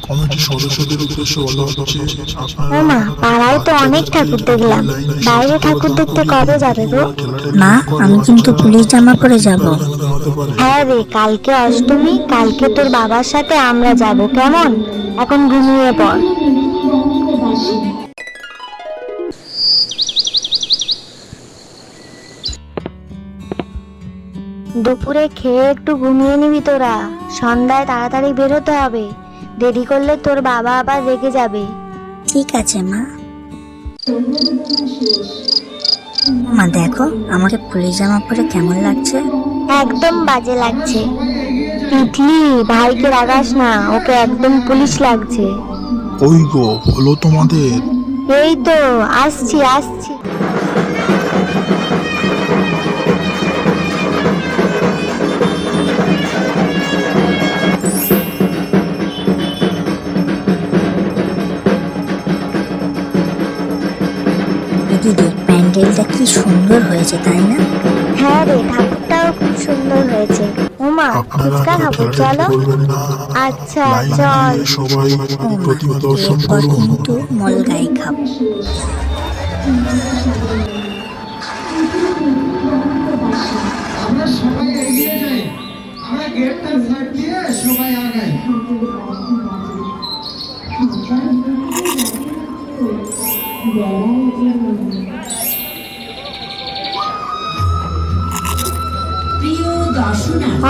কমিটির সদস্যদের উদ্দেশ্যে বলা হচ্ছে, ও মা, পাড়ায় তো অনেক ঠাকুর দেখলাম, বাইরে ঠাকুর দেখতে কবে যাবে গো? মা, আমি কিন্তু পুলিশ জামা পরে যাব। হ্যাঁ রে, কালকে অষ্টমী, কালকে তোর বাবার সাথে আমরা যাব, কেমন? এখন ঘুমিয়ে পড়। দুপুরে খেয়ে একটু ঘুমিয়ে নিবি তোরা, সন্ধ্যায় তাড়াতাড়ি বেরোতে হবে, দেরি করলে তোর বাবা আবার রেগে যাবে। ঠিক আছে মা। মা দেখো, আমাকে পুলিশ জামা পরে কেমন লাগছে? একদম বাজে লাগছে। তিতলি, ভাইকে রাগাস না, ওকে একদম পুলিশ লাগছে। ওই গো, হলো তোমাদের? এই তো আসছি আসছি। দিদি, প্যান্ডেলটা কি সুন্দর হয়েছে, তাই না? হ্যাঁ রে, ঠাকুরটাও খুব সুন্দর হয়েছে। ওমা, আপনারা ফুচকা খাবো, খেলাটা চলো। করবেন না। আচ্ছা লাইন চল। দিয়ে সবাই ও মা, প্রতিমা দর্শন এরপর করুন। কিন্তু মলগাই খাবো। আমরা সবাই এগিয়ে যাই, আমরা গেটটার সাইড দিয়ে সবাই আগাই।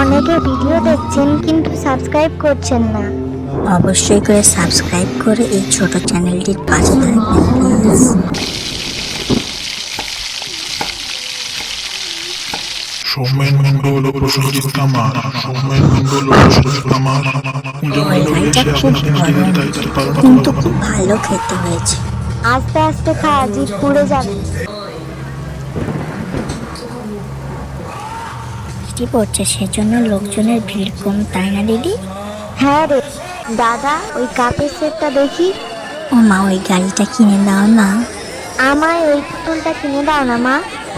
অনেকে ভিডিও দেখছেন কিন্তু সাবস্ক্রাইব করছেন না। অবশ্যই করে সাবস্ক্রাইব করে এই ছোট চ্যানেলটির পাশে থাকবেন প্লিজ। সৌমেন মন্ডল ও প্রসঞ্জিৎ কামার, সৌমেন মন্ডল ও প্রসঞ্জিৎ কামার পূজা মণ্ডপে মলগাইটা এসে খুব আপনাদের নিজেদের গরম, দায়িত্ব পালন কিন্তু করুন। খুব ভালো খেতে হয়েছে। আস্তে আস্তে খা, জিভ পুড়ে যাবে। বৃষ্টি পড়ছে, সেজন্য লোকজনের ভিড় কম, তাই না দিদি? হ্যাঁ রে দাদা, ওই কাপের সেটটা দেখি। ও মা, ওই গাড়িটা কিনে দাও না। আমায় ওই পুতুলটা কিনে দাও না মা।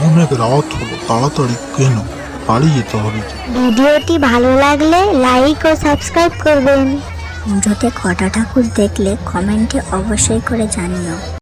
অনেক রাত হলো, তাড়াতাড়ি কেন, বাড়ি যেতে হবে। ভিডিওটি ভালো লাগলে লাইক ও সাবস্ক্রাইব করবেন। পুজোতে কটা ঠাকুর দেখলে কমেন্টে অবশ্যই করে জানিও।